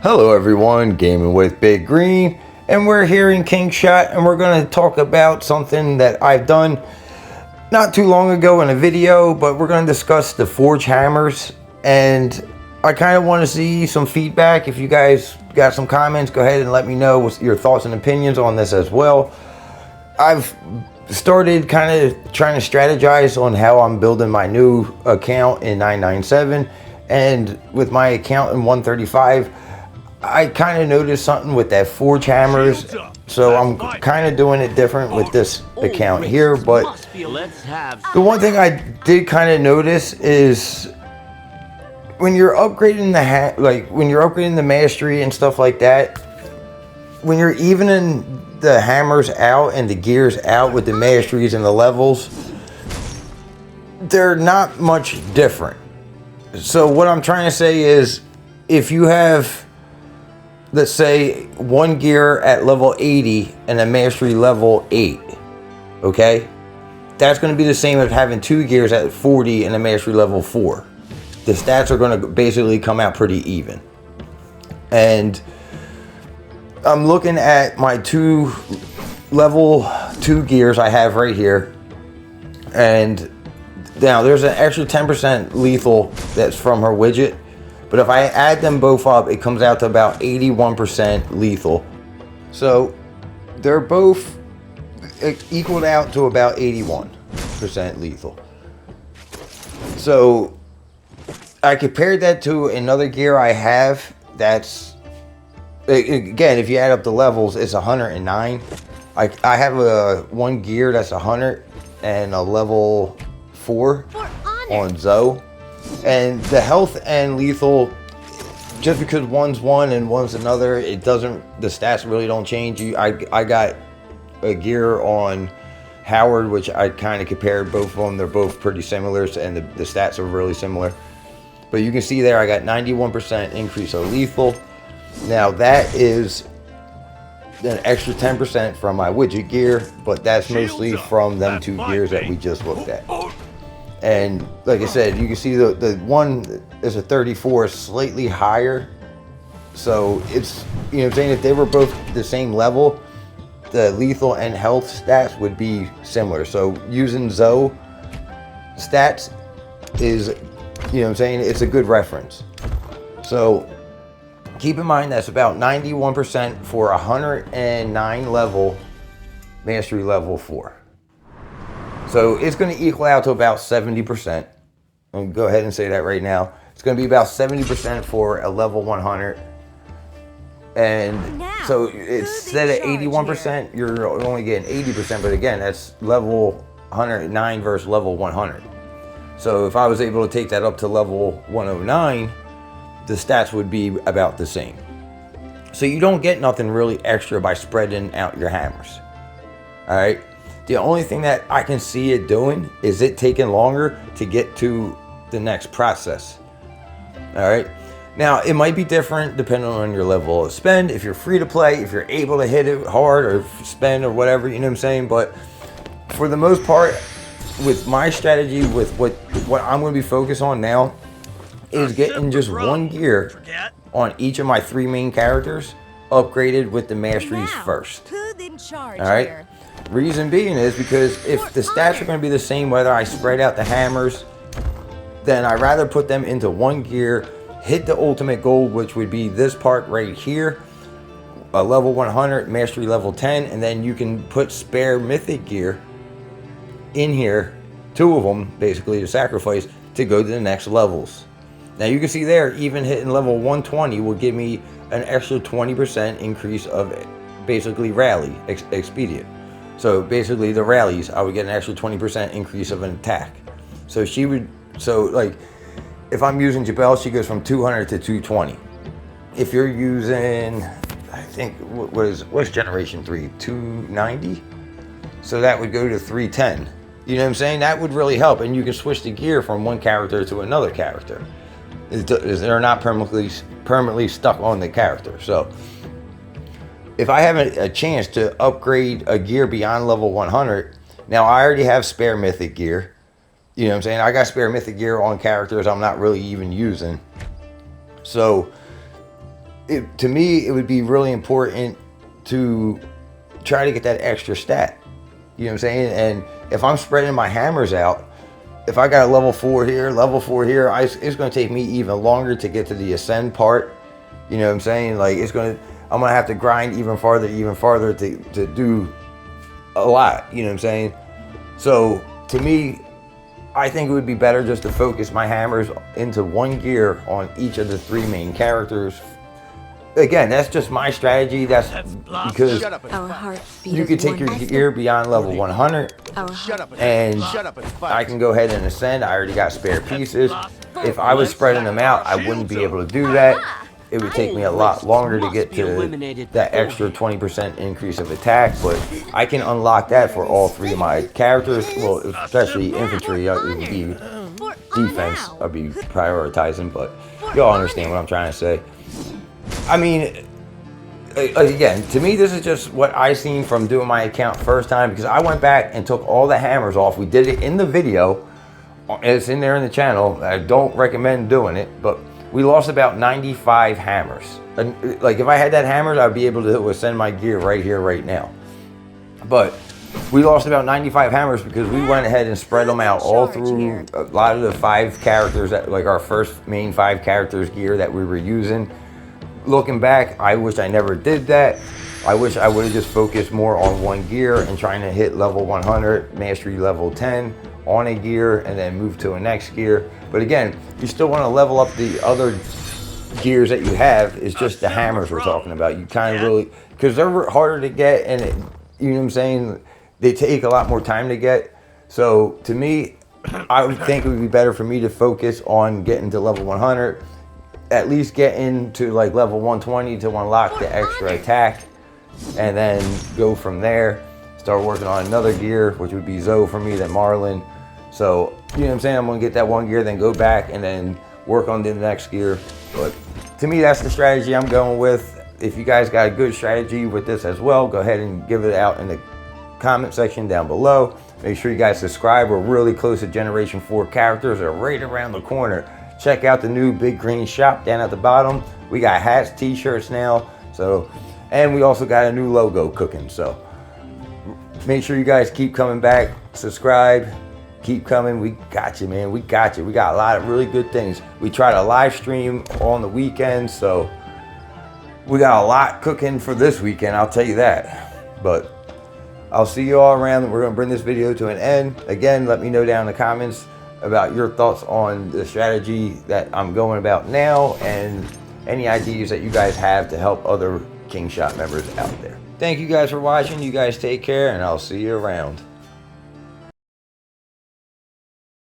Hello everyone, Gaming with Big Green, and we're here in Kingshot, and we're going to talk about something that I've done not too long ago in a video, but we're going to discuss the Forge Hammers, and I kind of want to see some feedback. If you guys got some comments, go ahead and let me know what your thoughts and opinions on this as well. I've started kind of trying to strategize on how I'm building my new account in 997, and with my account in 135, I kind of noticed something with that Forge Hammers, so I'm kind of doing it different with this account here. But the one thing I did kind of notice is when you're upgrading when you're upgrading the mastery and stuff like that, when you're evening the hammers out and the gears out with the masteries and the levels, they're not much different. So what I'm trying to say is, if you have, let's say, one gear at level 80 and a mastery level 8, okay? That's going to be the same as having two gears at 40 and a mastery level 4. The stats are going to basically come out pretty even. And I'm looking at my two level 2 gears I have right here. And now there's an extra 10% lethal that's from her widget. But if I add them both up, it comes out to about 81% lethal. So they're both equaled out to about 81% lethal. So I compared that to another gear I have that's, again, if you add up the levels, it's 109. I have one gear that's 100 and a level 4 on Zoe. And the health and lethal, just because one's one and one's another, the stats really don't change. I got a gear on Howard, which I kind of compared both of them. They're both pretty similar, and the stats are really similar. But you can see there, I got 91% increase of lethal. Now that is an extra 10% from my widget gear, but that's mostly from them two gears that we just looked at. And like I said, you can see the one is a 34, slightly higher. So it's, you know what I'm saying, if they were both the same level, the lethal and health stats would be similar. So using Zoe stats is, you know what I'm saying, it's a good reference. So keep in mind that's about 91% for 109 level, mastery level 4. So it's going to equal out to about 70%. I'll go ahead and say that right now. It's going to be about 70% for a level 100. And now, so instead of 81%, you're only getting 80%. But again, that's level 109 versus level 100. So if I was able to take that up to level 109, the stats would be about the same. So you don't get nothing really extra by spreading out your hammers. All right. The only thing that I can see it doing is it taking longer to get to the next process. All right. Now, it might be different depending on your level of spend. If you're free to play, if you're able to hit it hard or spend or whatever, you know what I'm saying? But for the most part, with my strategy, with what I'm going to be focused on now is getting just one gear on each of my 3 main characters upgraded with the masteries first. All right. Reason being is because if the stats are going to be the same whether I spread out the hammers, then I'd rather put them into one gear, hit the ultimate goal, which would be this part right here, a level 100, mastery level 10, and then you can put spare mythic gear in here, 2 of them basically to sacrifice to go to the next levels. Now you can see there, even hitting level 120 will give me an extra 20% increase of basically rally expedient. So basically the rallies, I would get an extra 20% increase of an attack. So like if I'm using Jabel, she goes from 200 to 220. If you're using, I think, what's generation 3? 290? So that would go to 310. You know what I'm saying? That would really help. And you can switch the gear from one character to another character. They're not permanently stuck on the character. So if I have a chance to upgrade a gear beyond level 100, now I already have spare mythic gear. You know what I'm saying? I got spare mythic gear on characters I'm not really even using. So to me, it would be really important to try to get that extra stat. You know what I'm saying? And if I'm spreading my hammers out, if I got a level 4 here, level 4 here, it's going to take me even longer to get to the ascend part. You know what I'm saying? Like I'm going to have to grind even farther to do a lot. You know what I'm saying? So to me, I think it would be better just to focus my hammers into one gear on each of the 3 main characters. Again, that's just my strategy. That's because you could take your gear beyond level 100 and I can go ahead and ascend. I already got spare pieces. If I was spreading them out, I wouldn't be able to do that. It would take me a lot longer to get to that extra 20% increase of attack, but I can unlock that for all 3 of my characters. Well, especially infantry, it would be defense I'll be prioritizing, but y'all understand what I'm trying to say. I mean, again, to me, this is just what I seen from doing my account first time, because I went back and took all the hammers off. We did it in the video. It's in there in the channel. I don't recommend doing it, but we lost about 95 hammers. And like, if I had that hammers, I'd be able to ascend my gear right here, right now. But we lost about 95 hammers because we went ahead and spread them out all through a lot of the 5 characters, that like our first main 5 characters gear that we were using. Looking back, I wish I never did that. I wish I would have just focused more on one gear and trying to hit level 100, mastery level 10 on a gear, and then move to a next gear. But again, you still want to level up the other gears that you have. It's just the hammers we're talking about. You kind of really, because they're harder to get, and you know what I'm saying? They take a lot more time to get. So to me, I would think it would be better for me to focus on getting to level 100, at least get into like level 120 to unlock the extra attack, and then go from there. Start working on another gear, which would be Zoe for me, then Marlin. So, you know what I'm saying? I'm gonna get that one gear, then go back and then work on the next gear. But to me, that's the strategy I'm going with. If you guys got a good strategy with this as well, go ahead and give it out in the comment section down below. Make sure you guys subscribe. We're really close to Generation 4 characters. They're right around the corner. Check out the new big green shop down at the bottom. We got hats, t-shirts now. So, and we also got a new logo cooking. So make sure you guys keep coming back, subscribe, keep coming. We got you, man. We got you. We got a lot of really good things. We try to live stream on the weekends, so we got a lot cooking for this weekend, I'll tell you that. But I'll see you all around. We're gonna bring this video to an end. Again, let me know down in the comments about your thoughts on the strategy that I'm going about now, and any ideas that you guys have to help other King Shot members out there. Thank you guys for watching. You guys take care, and I'll see you around.